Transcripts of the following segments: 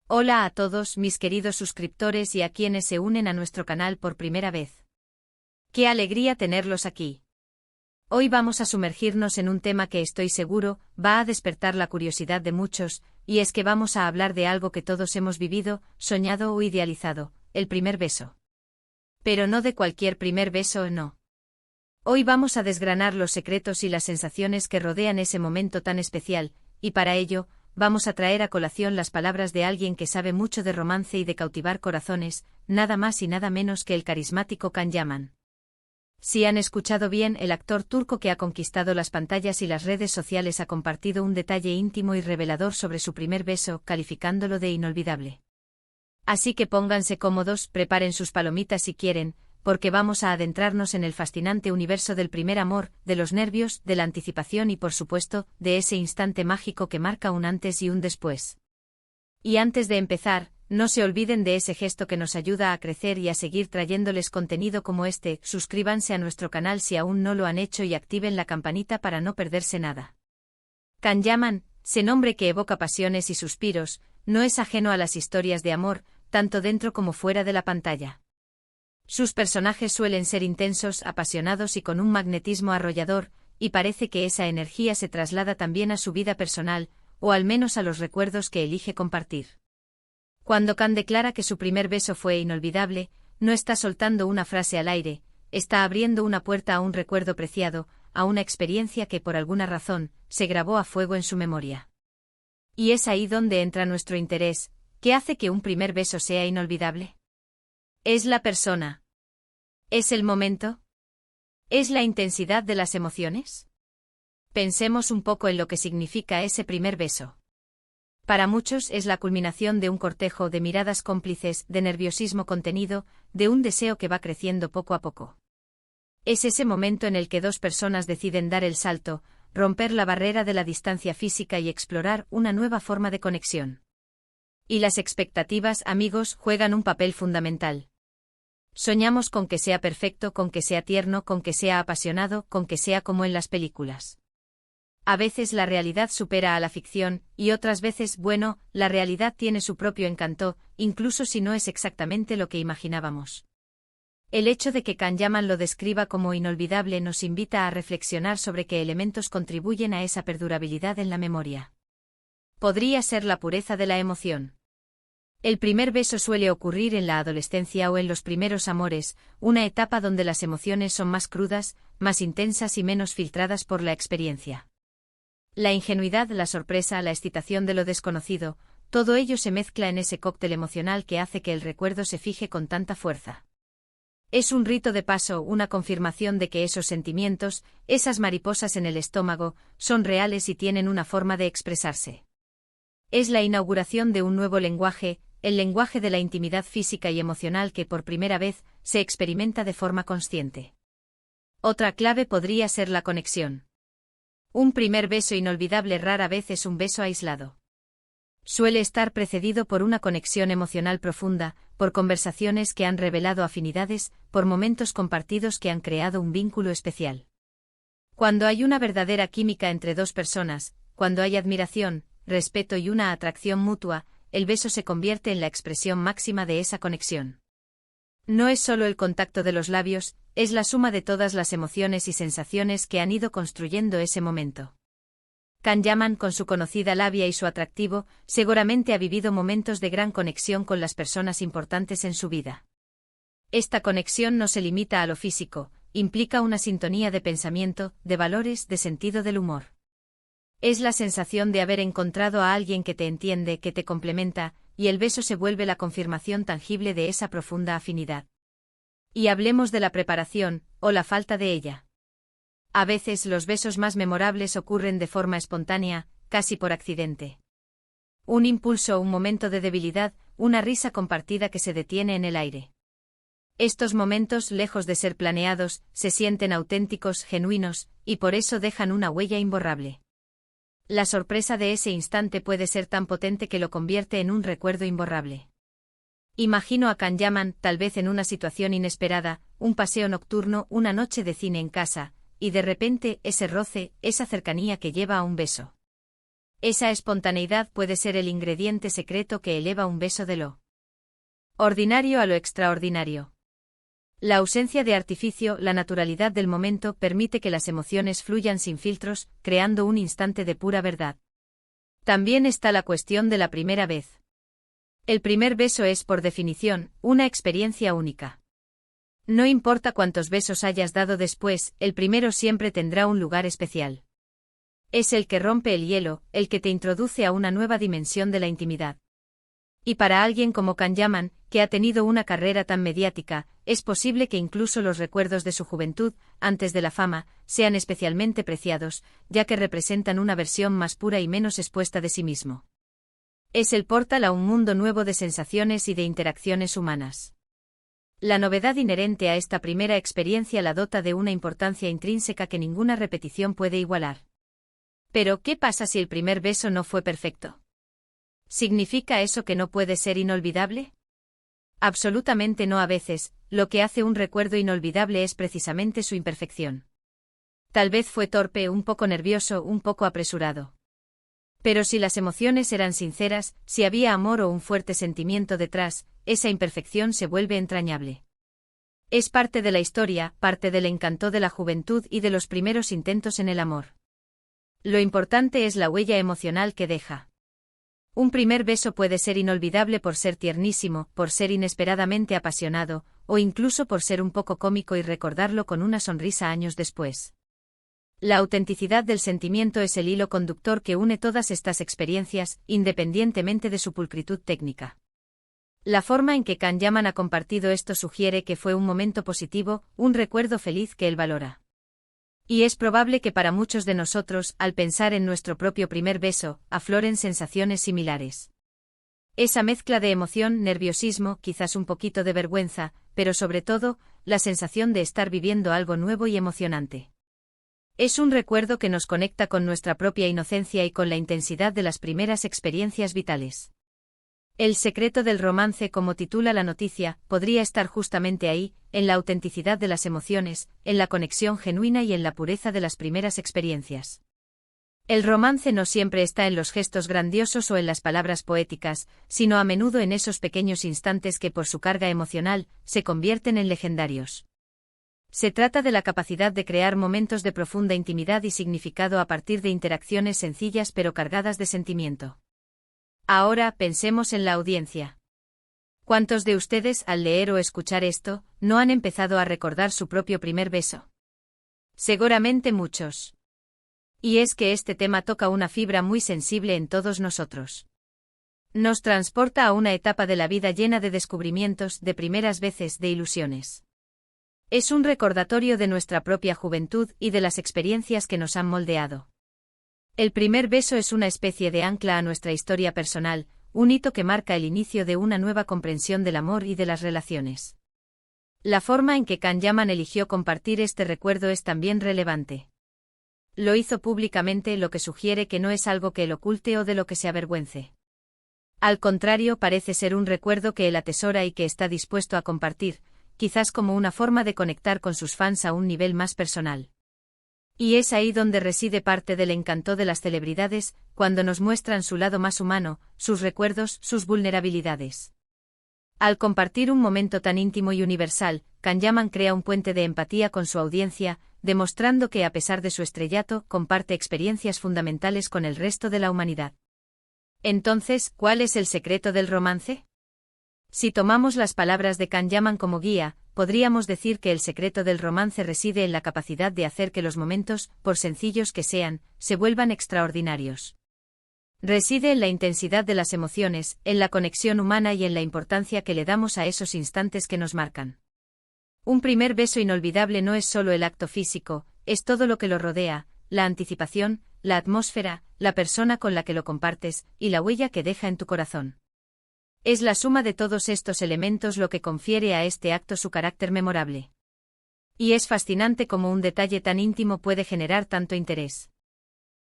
Hola a todos mis queridos suscriptores y a quienes se unen a nuestro canal por primera vez. ¡Qué alegría tenerlos aquí! Hoy vamos a sumergirnos en un tema que estoy seguro va a despertar la curiosidad de muchos, y es que vamos a hablar de algo que todos hemos vivido, soñado o idealizado, el primer beso. Pero no de cualquier primer beso, no. Hoy vamos a desgranar los secretos y las sensaciones que rodean ese momento tan especial, y para ello, vamos a traer a colación las palabras de alguien que sabe mucho de romance y de cautivar corazones, nada más y nada menos que el carismático Can Yaman. Si han escuchado bien, el actor turco que ha conquistado las pantallas y las redes sociales ha compartido un detalle íntimo y revelador sobre su primer beso, calificándolo de inolvidable. Así que pónganse cómodos, preparen sus palomitas si quieren, porque vamos a adentrarnos en el fascinante universo del primer amor, de los nervios, de la anticipación y por supuesto, de ese instante mágico que marca un antes y un después. Y antes de empezar, no se olviden de ese gesto que nos ayuda a crecer y a seguir trayéndoles contenido como este. Suscríbanse a nuestro canal si aún no lo han hecho y activen la campanita para no perderse nada. Can Yaman, ese nombre que evoca pasiones y suspiros, no es ajeno a las historias de amor, tanto dentro como fuera de la pantalla. Sus personajes suelen ser intensos, apasionados y con un magnetismo arrollador, y parece que esa energía se traslada también a su vida personal, o al menos a los recuerdos que elige compartir. Cuando Can declara que su primer beso fue inolvidable, no está soltando una frase al aire, está abriendo una puerta a un recuerdo preciado, a una experiencia que por alguna razón se grabó a fuego en su memoria. Y es ahí donde entra nuestro interés. ¿Qué hace que un primer beso sea inolvidable? ¿Es la persona? ¿Es el momento? ¿Es la intensidad de las emociones? Pensemos un poco en lo que significa ese primer beso. Para muchos es la culminación de un cortejo de miradas cómplices, de nerviosismo contenido, de un deseo que va creciendo poco a poco. Es ese momento en el que dos personas deciden dar el salto, romper la barrera de la distancia física y explorar una nueva forma de conexión. Y las expectativas, amigos, juegan un papel fundamental. Soñamos con que sea perfecto, con que sea tierno, con que sea apasionado, con que sea como en las películas. A veces la realidad supera a la ficción, y otras veces, bueno, la realidad tiene su propio encanto, incluso si no es exactamente lo que imaginábamos. El hecho de que Can Yaman lo describa como inolvidable nos invita a reflexionar sobre qué elementos contribuyen a esa perdurabilidad en la memoria. Podría ser la pureza de la emoción. El primer beso suele ocurrir en la adolescencia o en los primeros amores, una etapa donde las emociones son más crudas, más intensas y menos filtradas por la experiencia. La ingenuidad, la sorpresa, la excitación de lo desconocido, todo ello se mezcla en ese cóctel emocional que hace que el recuerdo se fije con tanta fuerza. Es un rito de paso, una confirmación de que esos sentimientos, esas mariposas en el estómago, son reales y tienen una forma de expresarse. Es la inauguración de un nuevo lenguaje, el lenguaje de la intimidad física y emocional que por primera vez se experimenta de forma consciente. Otra clave podría ser la conexión. Un primer beso inolvidable rara vez es un beso aislado. Suele estar precedido por una conexión emocional profunda, por conversaciones que han revelado afinidades, por momentos compartidos que han creado un vínculo especial. Cuando hay una verdadera química entre dos personas, cuando hay admiración, respeto y una atracción mutua, el beso se convierte en la expresión máxima de esa conexión. No es solo el contacto de los labios, es la suma de todas las emociones y sensaciones que han ido construyendo ese momento. Can Yaman, con su conocida labia y su atractivo, seguramente ha vivido momentos de gran conexión con las personas importantes en su vida. Esta conexión no se limita a lo físico, implica una sintonía de pensamiento, de valores, de sentido del humor. Es la sensación de haber encontrado a alguien que te entiende, que te complementa, y el beso se vuelve la confirmación tangible de esa profunda afinidad. Y hablemos de la preparación, o la falta de ella. A veces los besos más memorables ocurren de forma espontánea, casi por accidente. Un impulso, un momento de debilidad, una risa compartida que se detiene en el aire. Estos momentos, lejos de ser planeados, se sienten auténticos, genuinos, y por eso dejan una huella imborrable. La sorpresa de ese instante puede ser tan potente que lo convierte en un recuerdo imborrable. Imagino a Can Yaman, tal vez en una situación inesperada, un paseo nocturno, una noche de cine en casa, y de repente ese roce, esa cercanía que lleva a un beso. Esa espontaneidad puede ser el ingrediente secreto que eleva un beso de lo ordinario a lo extraordinario. La ausencia de artificio, la naturalidad del momento permite que las emociones fluyan sin filtros, creando un instante de pura verdad. También está la cuestión de la primera vez. El primer beso es, por definición, una experiencia única. No importa cuántos besos hayas dado después, el primero siempre tendrá un lugar especial. Es el que rompe el hielo, el que te introduce a una nueva dimensión de la intimidad. Y para alguien como Kanyaman, que ha tenido una carrera tan mediática, es posible que incluso los recuerdos de su juventud, antes de la fama, sean especialmente preciados, ya que representan una versión más pura y menos expuesta de sí mismo. Es el portal a un mundo nuevo de sensaciones y de interacciones humanas. La novedad inherente a esta primera experiencia la dota de una importancia intrínseca que ninguna repetición puede igualar. Pero, ¿qué pasa si el primer beso no fue perfecto? ¿Significa eso que no puede ser inolvidable? Absolutamente no. A veces, lo que hace un recuerdo inolvidable es precisamente su imperfección. Tal vez fue torpe, un poco nervioso, un poco apresurado. Pero si las emociones eran sinceras, si había amor o un fuerte sentimiento detrás, esa imperfección se vuelve entrañable. Es parte de la historia, parte del encanto de la juventud y de los primeros intentos en el amor. Lo importante es la huella emocional que deja. Un primer beso puede ser inolvidable por ser tiernísimo, por ser inesperadamente apasionado, o incluso por ser un poco cómico y recordarlo con una sonrisa años después. La autenticidad del sentimiento es el hilo conductor que une todas estas experiencias, independientemente de su pulcritud técnica. La forma en que Kanyaman ha compartido esto sugiere que fue un momento positivo, un recuerdo feliz que él valora. Y es probable que para muchos de nosotros, al pensar en nuestro propio primer beso, afloren sensaciones similares. Esa mezcla de emoción, nerviosismo, quizás un poquito de vergüenza, pero sobre todo, la sensación de estar viviendo algo nuevo y emocionante. Es un recuerdo que nos conecta con nuestra propia inocencia y con la intensidad de las primeras experiencias vitales. El secreto del romance, como titula la noticia, podría estar justamente ahí, en la autenticidad de las emociones, en la conexión genuina y en la pureza de las primeras experiencias. El romance no siempre está en los gestos grandiosos o en las palabras poéticas, sino a menudo en esos pequeños instantes que por su carga emocional, se convierten en legendarios. Se trata de la capacidad de crear momentos de profunda intimidad y significado a partir de interacciones sencillas pero cargadas de sentimiento. Ahora pensemos en la audiencia. ¿Cuántos de ustedes, al leer o escuchar esto, no han empezado a recordar su propio primer beso? Seguramente muchos. Y es que este tema toca una fibra muy sensible en todos nosotros. Nos transporta a una etapa de la vida llena de descubrimientos, de primeras veces, de ilusiones. Es un recordatorio de nuestra propia juventud y de las experiencias que nos han moldeado. El primer beso es una especie de ancla a nuestra historia personal, un hito que marca el inicio de una nueva comprensión del amor y de las relaciones. La forma en que Kanyaman eligió compartir este recuerdo es también relevante. Lo hizo públicamente, lo que sugiere que no es algo que él oculte o de lo que se avergüence. Al contrario, parece ser un recuerdo que él atesora y que está dispuesto a compartir, quizás como una forma de conectar con sus fans a un nivel más personal. Y es ahí donde reside parte del encanto de las celebridades, cuando nos muestran su lado más humano, sus recuerdos, sus vulnerabilidades. Al compartir un momento tan íntimo y universal, Kanyaman crea un puente de empatía con su audiencia, demostrando que a pesar de su estrellato, comparte experiencias fundamentales con el resto de la humanidad. Entonces, ¿cuál es el secreto del romance? Si tomamos las palabras de Kanyaman como guía, podríamos decir que el secreto del romance reside en la capacidad de hacer que los momentos, por sencillos que sean, se vuelvan extraordinarios. Reside en la intensidad de las emociones, en la conexión humana y en la importancia que le damos a esos instantes que nos marcan. Un primer beso inolvidable no es solo el acto físico, es todo lo que lo rodea, la anticipación, la atmósfera, la persona con la que lo compartes, y la huella que deja en tu corazón. Es la suma de todos estos elementos lo que confiere a este acto su carácter memorable. Y es fascinante cómo un detalle tan íntimo puede generar tanto interés.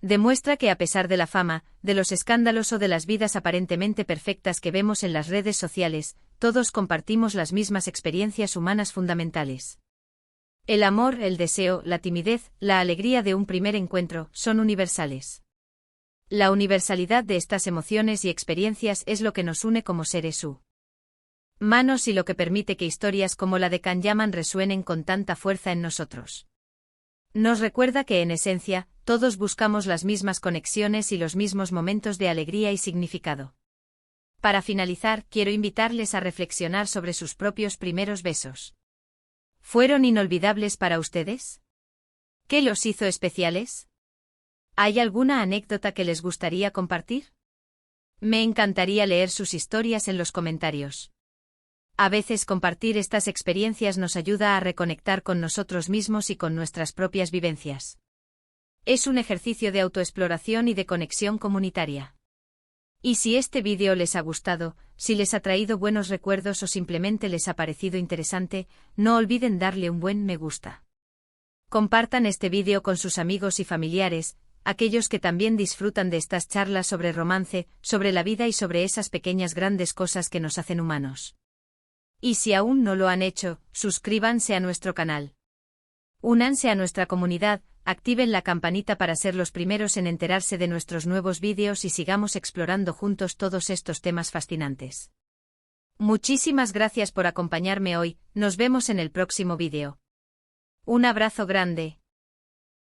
Demuestra que a pesar de la fama, de los escándalos o de las vidas aparentemente perfectas que vemos en las redes sociales, todos compartimos las mismas experiencias humanas fundamentales. El amor, el deseo, la timidez, la alegría de un primer encuentro, son universales. La universalidad de estas emociones y experiencias es lo que nos une como seres humanos y lo que permite que historias como la de Kanyaman resuenen con tanta fuerza en nosotros. Nos recuerda que en esencia, todos buscamos las mismas conexiones y los mismos momentos de alegría y significado. Para finalizar, quiero invitarles a reflexionar sobre sus propios primeros besos. ¿Fueron inolvidables para ustedes? ¿Qué los hizo especiales? ¿Hay alguna anécdota que les gustaría compartir? Me encantaría leer sus historias en los comentarios. A veces compartir estas experiencias nos ayuda a reconectar con nosotros mismos y con nuestras propias vivencias. Es un ejercicio de autoexploración y de conexión comunitaria. Y si este vídeo les ha gustado, si les ha traído buenos recuerdos o simplemente les ha parecido interesante, no olviden darle un buen me gusta. Compartan este vídeo con sus amigos y familiares, aquellos que también disfrutan de estas charlas sobre romance, sobre la vida y sobre esas pequeñas grandes cosas que nos hacen humanos. Y si aún no lo han hecho, suscríbanse a nuestro canal. Únanse a nuestra comunidad, activen la campanita para ser los primeros en enterarse de nuestros nuevos vídeos y sigamos explorando juntos todos estos temas fascinantes. Muchísimas gracias por acompañarme hoy, nos vemos en el próximo vídeo. Un abrazo grande.